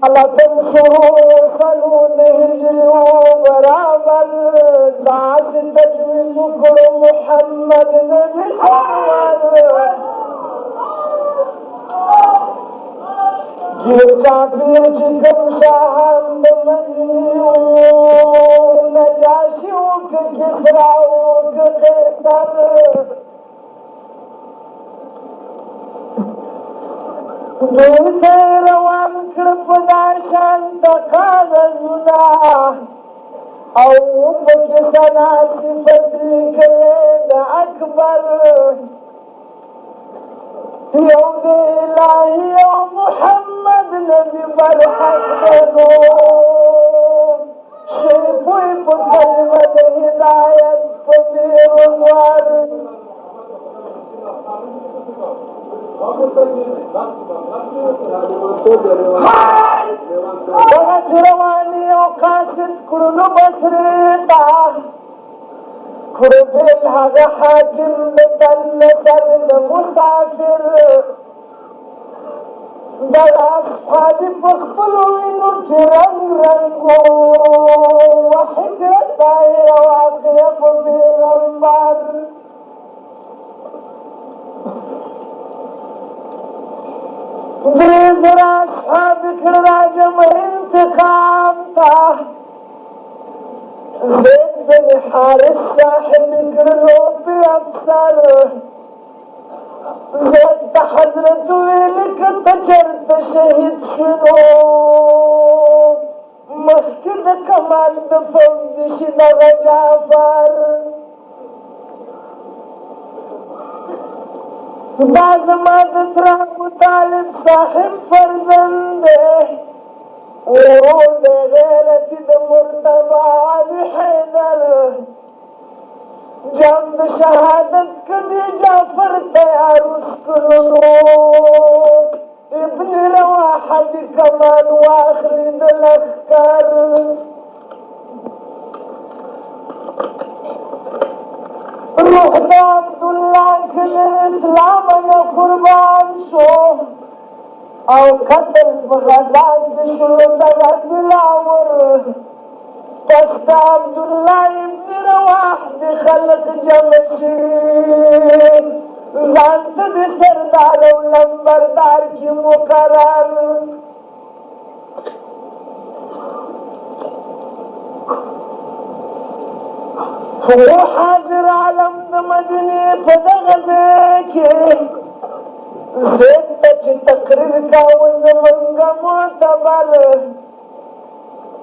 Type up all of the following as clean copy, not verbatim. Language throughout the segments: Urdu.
على تنشروا صلوا نهجروا برابر دعس تجوي ذكر محمد نبي حوال جير كافر جكم شاهد مدني نجاشي وكسرى وكسر دوی روان کړ په داشان تکان زنا او پکې سنا صفت لیکلې د اکبر یو د الهي او محمد نبی برحق دنو شیفوی په کلمه د هدایت په دیروار دغه رواني او قاصد کړنو بصریتا کړو بل هغه حاکم د تن سر د مسافر د اصحاب په خپلو وینو کې رنګ رنګو وحکرت دایره واقع په پیغمبر دريد أصحابك راجم انتقام تا زيد بن حارس صاحب قلوب أبصر زيد حضرت ويلك تجرد شهيد شنو مسجد كمال دفوز شدغ جعفر بعض ما تترى ابو طالب صاحب فرزند ورود غيرتي د مرتبى علي حيدر جنب شهادت کدي جعفر تیار اسکلو ابن رواحه دي كمان واخري د لخکر روح د عبدالله کل اسلام یا قربان شو او قتل بغداد دشلو دغت بلاور پس د عبدالله ابن رواح دی خلق جمشی زانت دی سردار و لمبردار کی مقرر هو حاضر عالم د مدینه په دغه ځای کې زید ته چې تقریر کاوه زمونږ معتبر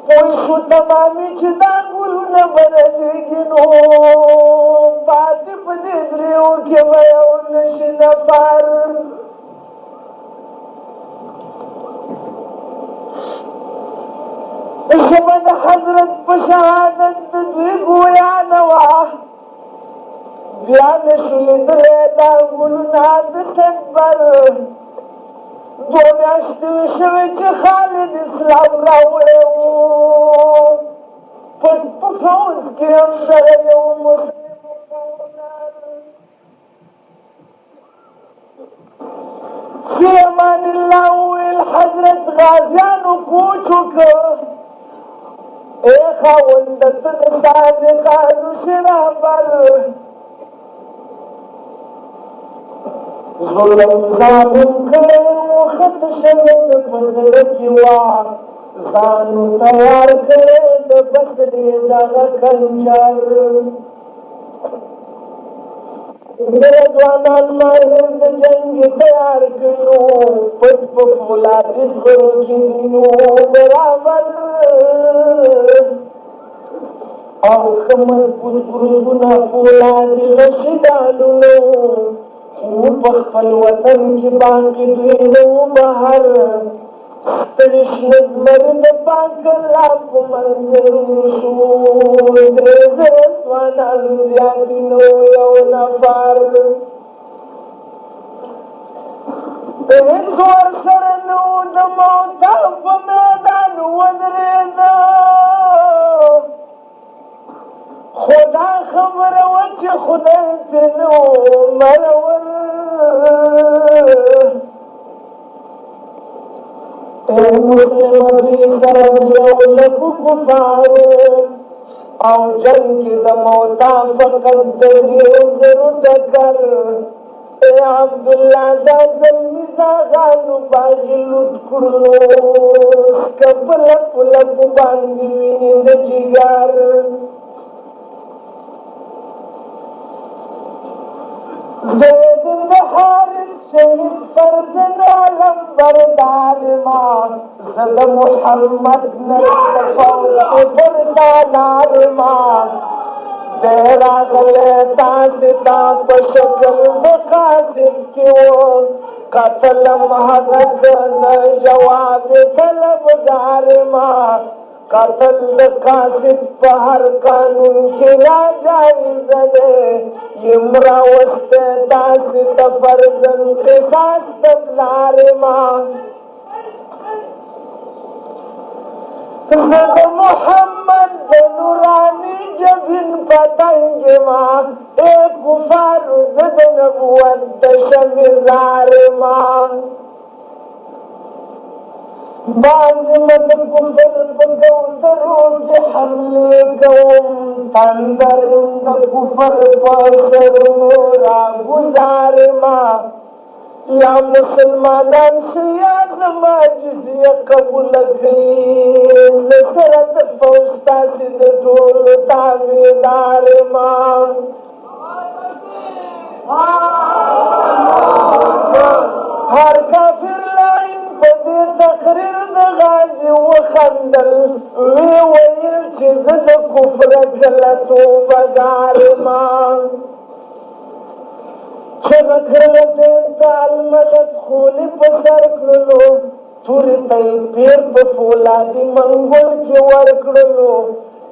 پوه شو تمامي چې دا ګلونه به رژېږي نو پاتې په دې دریو کې به یو نشي نفر ژبه د حضرت په شهادت د دوی ګویا نه وه بیا نشو لیدلی دا ګلونه د تکبر دوه میاشتې شوې چې خالد اسلام راوړی و پټ په فوز کې هم دغه یو مسلم فی امان الله وویل حضرت غازیانو کوچ وکړ ای خاونده ته د صادقانو شرابر ظلم ظالم کړی و خط شوی په زړه کې وه ځان تیار کړی د بصرې دغه کنجر ډېر ځوانان ماهر د جنګ تیار کړي پټ په فولادي زغرو کې دینو برابر او ښه مضبوط ګروزونه فولادي رشیدانو خو په خپل وطن کې باقي دوی نه وو بهر ستړي شنه زمري د پاک الله په منظرونو شو درې زره ځوانان زیات نه وو یو نفر هیڅ ورسره نه وو د موت په میدان ودرېده خدا خبره وه چې خدای ترې نه وو مرور مسلم دوی سره یو لکو کفارو او جنگ کی د موتا فقط دریو زرو ټکر اے عبدالله دا زلمی زاغانو باغی لوټ کړلو کپل پلپ باندې ویني د جګر زید بحار شهید فرزن علم بردار ما زد محمد نصفو بردار ما تیرا غلیتا ستا پشکل بقاسم کیو قتل محقق جواب طلبگار ما قتل قاسم پہر قانون کی ناجائز دے یمرا وستا ستا فرزن قصاص تبلار ما زد محمد نورانی جبین پتنگ ما اے کفار زد نبوت دشمزار ما باز مد کفر پکو درو کے حملے کوم تندر کفر پر را گزار ما یا مسلمانان سیاد ماجزی قبول کری لسرت فوستا سید ٹول تاویدار مان ہر کافر لائن پدی تقریر دا غازی و خندل وی ویل چیز دا کفر جلتو بگار مان چمکرت انتال مدد خولی پسر کرلو توری تای پیر پفولادی منگول کی ورکرلو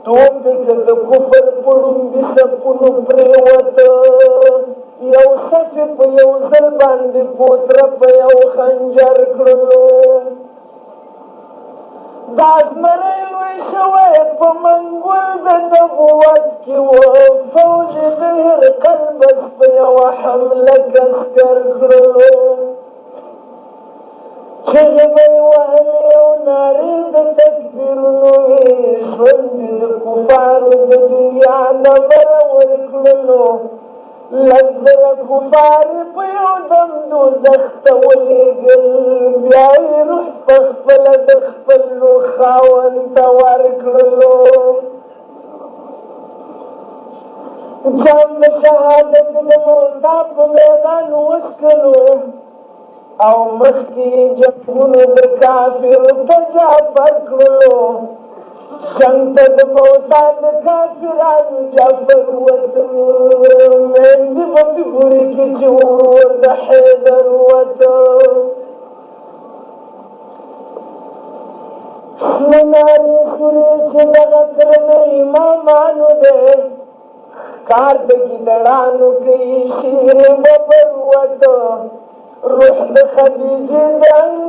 توپی کد کفر پڑن بی سپنو پریوت یو صفی پا یو زلباندی پوتر پا یو خنجر کرلو داز مریلوی شوی پا منگول دا نبوت کی و فوج دیر قلب اس پا یو حمل کسکر کرلو چگه بی وحلی و ناری دا تکبیرلوی شوندی دا کفارو دا دنیا نبر ورکللو لذر کفاری پیو دم دو زخت ولی گل بیائی روح پخپل دخپلو خاون توار کرلو جام شهادت دموتا پا میدان وسکلو او مخی جنگونو دا کافر تجافر کرلو جنگ دا موتا دا کافران جافر وطن مندی بپی گوری کی چور دا حیدر وطن نناری سوری چی دغتر دا امامانو دے کار دا کی لڑانو کی شیر ببر وطن روح دا خدیج دعی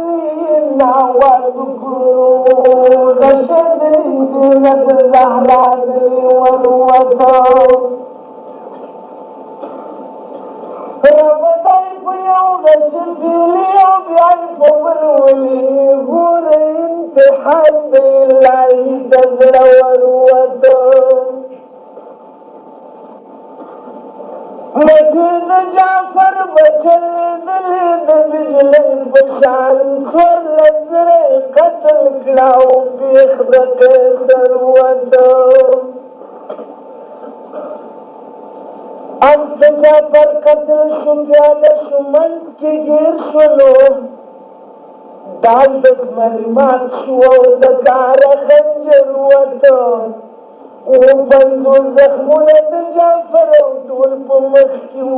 ناواد کرو دا شدری دینت زہرا دلی وروتا ربطائی پیو دا شفیلی و بیائی پمرولی گور انتحاد دی اللہ دزر وروتا مجد جعفر بچل دل بجل بشان سور لزر قتل کلاو بیخ بقیسر ودو اب جعفر قتل شمیال شمن کی گیر شلو دال دس مریمات شو دکار خنجر ودو او بندو زخمونت جعفر او طول پا مخیو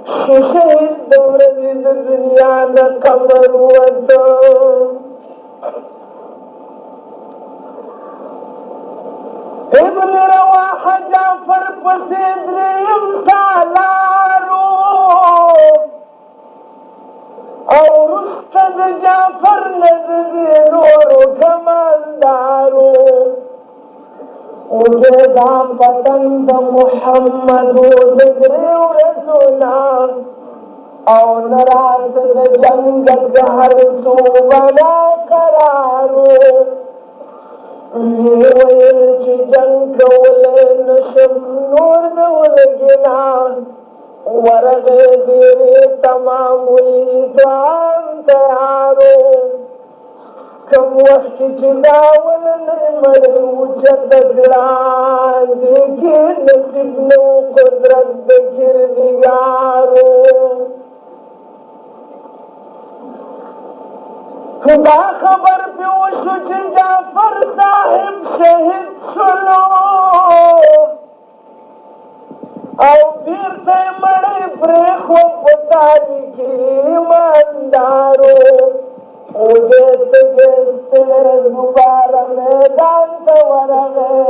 شو شهید دورزی دا دنیا نا قمر ودا ابن رواح جعفر پسیدریم سالارو او رستد جعفر نزدی نورو کمالدارو اوجه دا پتن دا محمد و ذکر و رسولا او نرات د جنگت هر سو بنا قرارو ویل چې جنگ کولی نشم نور د ولګنا ورغې ډېرې تمام وي ځان تیارو کوم وخت چې دا ولنې مړ اوچت ګران دې کې نصیب نو قدرت د کردګارو خدا خبر پہ وشو چې جعفر صاحب شهید شلو او بیرته مړی پرېښو په تاریکي ایماندارو اوږې تږې دوباره میدان ته ورغی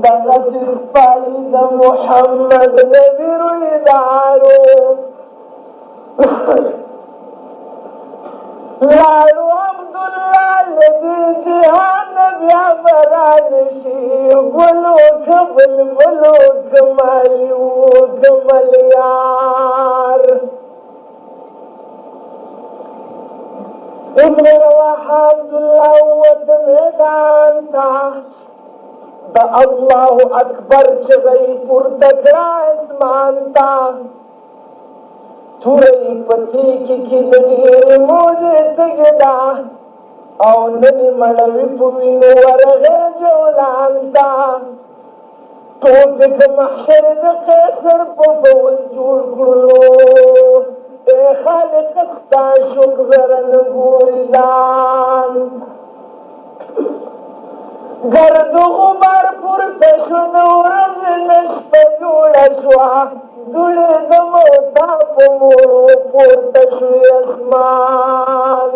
دغه سپایي د محمد نبي رویدارو لاړو عبدالله لدې جهان بیا برانشي ګلو که بلبلو که مالیو که ملیار ابن رواحه عبدالله ووت میدان ته د الله اکبر چغۍ پورته کړه اسمان ته توری پتی کی د ډېرې مودې تږې ده او ننې مړوي په وینو ورغې جولان ته ټوپک محشر د قیصر په فول جوړ کړلو ای خالق ستا شکر نه ګوري ځان گرد و غبار پورته شو د ورځې نه شپه جوړه شوه دوړې د موتا په موړو پورته شوې اسمان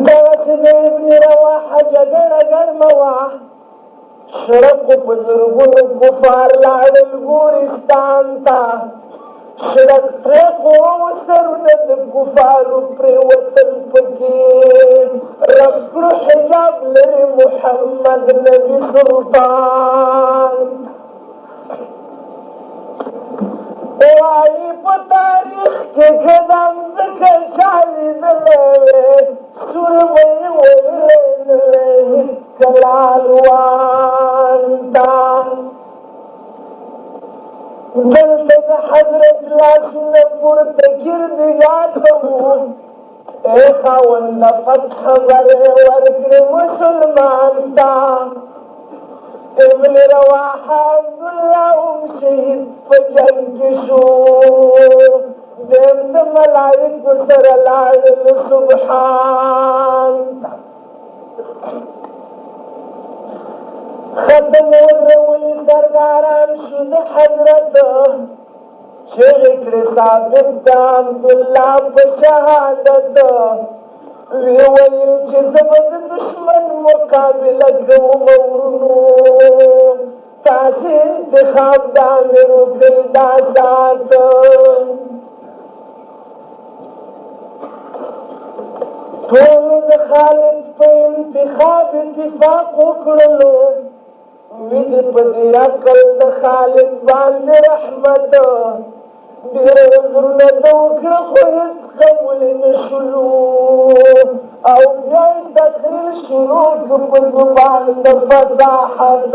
دغسې د ابن رواحه جګړه ګرمه وه شړقو په زرګونو کفار لاړل ګورستان ته شړک ترېقو سرونه د کفارو پرېوتل پکې رب کړو حجاب لري محمد نبي سلطان وایي په تاریخ کې قدم ځکه چا لیدلی وې سور به یې ویلی نه وی هېڅکله الوان ته دلته د حضرت لاسونه پورته کردګار ته وو ای خاونده فتح خبرې ورکړې مسلمان ته ابن رواحه عبدالله هم شهید په جنګ کې شو دیم د ملایکو سره لاړل سبحان ختم ودرولي سرداران شو د حضرت چغې کړې ثابت د عبدالله په شهادت وی ویل چې زه به د دشمن مقابله کوم ورونو تاسې انتخاب د امیر وکړئ دا ساعت ټولو د خالد په انتخاب اتفاق وکړلو وی دې په دې عقل د خالد باندې رحمت ډېر وزرونه ده وکړه خو هېڅ قبول نه شولو او بیا یې تقریر شروع کړو په زبان د فصاحت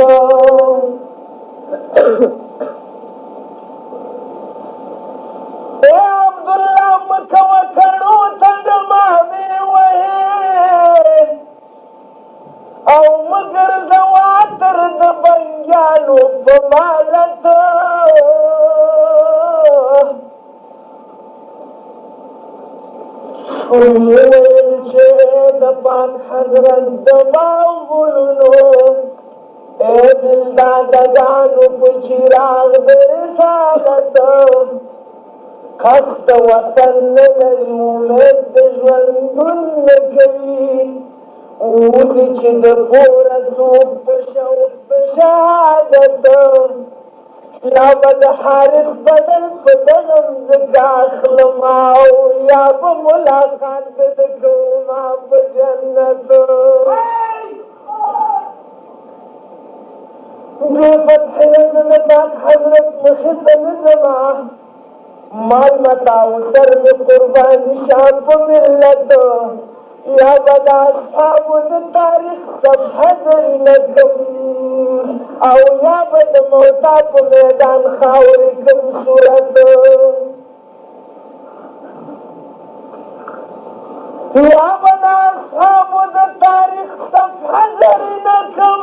ای عبدالله مه کوه کڼو ته ډمامې وهې او مه ګرځوه عطر د بنګیانو په مالت ویل چې د پاک حضرت د باغونو ای دلدادګانو په چراغ د رسالت قصد وطن نه لري امید د ژوندون نه کوي اوسې چې د پوره څوک په شوق د شهادت یا به د حارث بدل په دغه مځکه اخلم او یا به ملاقات د کومه په جنت دوی فتح نه د پاک حضرت مخې ته نه ځمه مال متاع سر میں قربانی شام په ملت یا بدا اصحاب د تاریخ صفحه درنکم او یا بد موتا په میدان خاورې کم صورت یا بدا اصحاب د تاریخ صفحه درنکم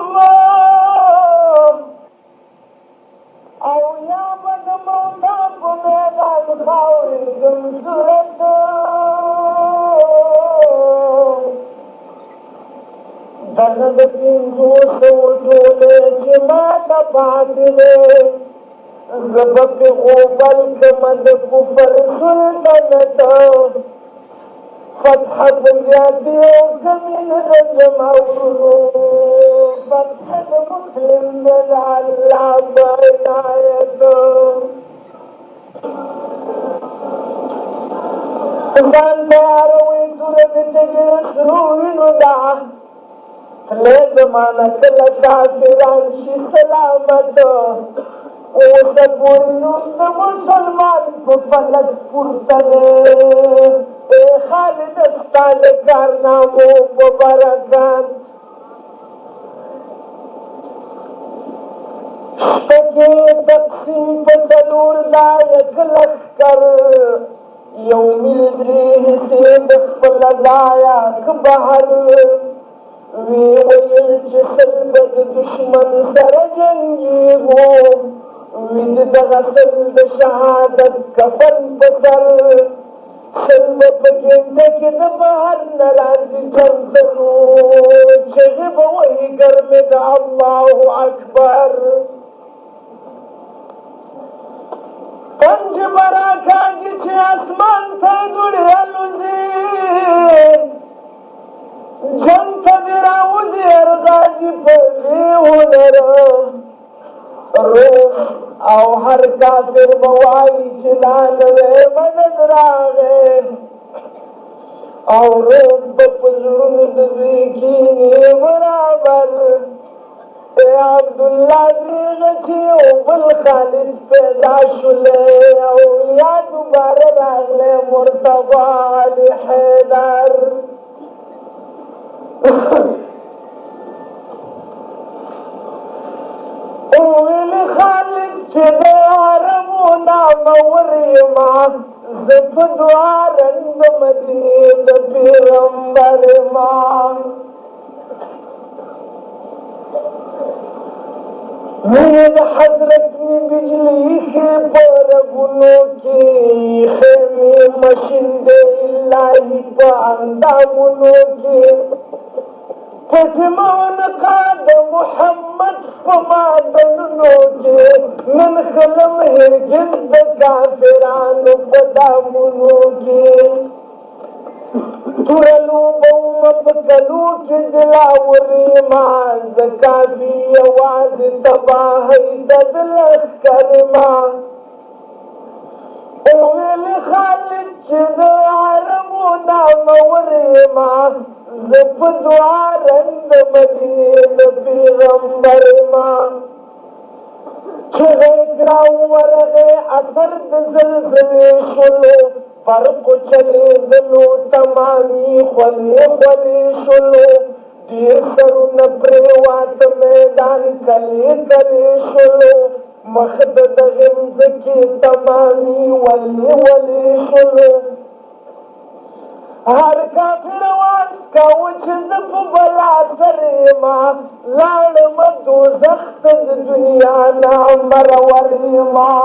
او یا بد موتا په میدان خاورې کم صورت دغه د پنځو سوو ټولې چې ماته پاتې دی زه به پرې غوبل کړمه د کفر سلطنت فتح په زیاتې وکړمې د جمع ورونو فتح د مسلم د الله په عنایت ځان تیاروئ توره د تږي سرو وینو ده لے زمانہ کلا کافران شی سلامت اوس پورنوم د مسلمان په فلک پورتنه اے خالد ستا د کارنامو په برکت شپږې تقسیم په څلور دا یک لښکر یو میل درې حصې د خپل ځایه که بهر وی ویل چې سل به د دشمن سره جنګېږو وی د دغه سل د شهادت کفن په سر سل به په ګنده کې د بهر نه لاندې جنګلو چغې به وهي ګرمې د الله اکبر پنج به راکاږي چې اسمان ته دوړې الوځي جنگ تا دیرا وزیر غازی پوزی هنر روح او هر کافر بوائی چلانوے مدد راغے او روح بپزرون دوی کینی برابر اے عبداللہ دریغچی او بالخالد پیدا شلے او یا دوبار راغلے مرتضی علی حیدر اویل خالد چې د عربو نامور یما زه په دعا رنګ د مدینې د پیغمبر یما مینې د حضرت مې بجلي ښې په رګونو کې خیمې مشیندې الهي په اندامونو کې پتمون قاد محمد فمادنو کے من خلم ہرگز د کافرانو پدامونو کے ترلو بوم پکلو کے دلاوری ماں زکافی آواز تباہی ددلخ کرما اویل خالد چد عربو ناموری ماں زپ دعا رند مدینه د پیغمبر ما چغه کراو ورغه اثر د زلزلې شلو فرق چلے دلو تمامی خلی خلی شلو دیر سرون پریوات میدان کلی کلی شلو مخد د غمز کی تمامی ولی ولی شلو هر کافر واس کاو چې د په بلا سره ما لاړم دوزخ ته د دنیا نه مرور ما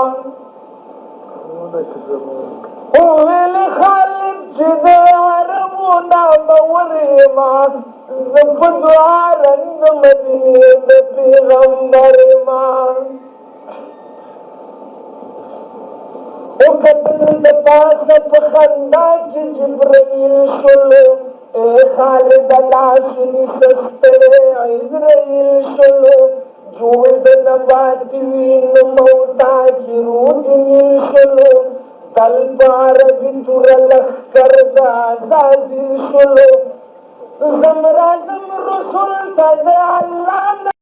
ویل خالد چې د عربو نه مرور ما زه په دعا رنګ مدینې د پیغمبر ما وکتل د پاسه په خندا کې جبرائیل شلو اے خالد لاسنی سستړی عزرائیل شلو جوړ د نبات وین موتا کې روحي شلو تل عربي تور لخر د آزادي شلو زمرا زم رسول ته الله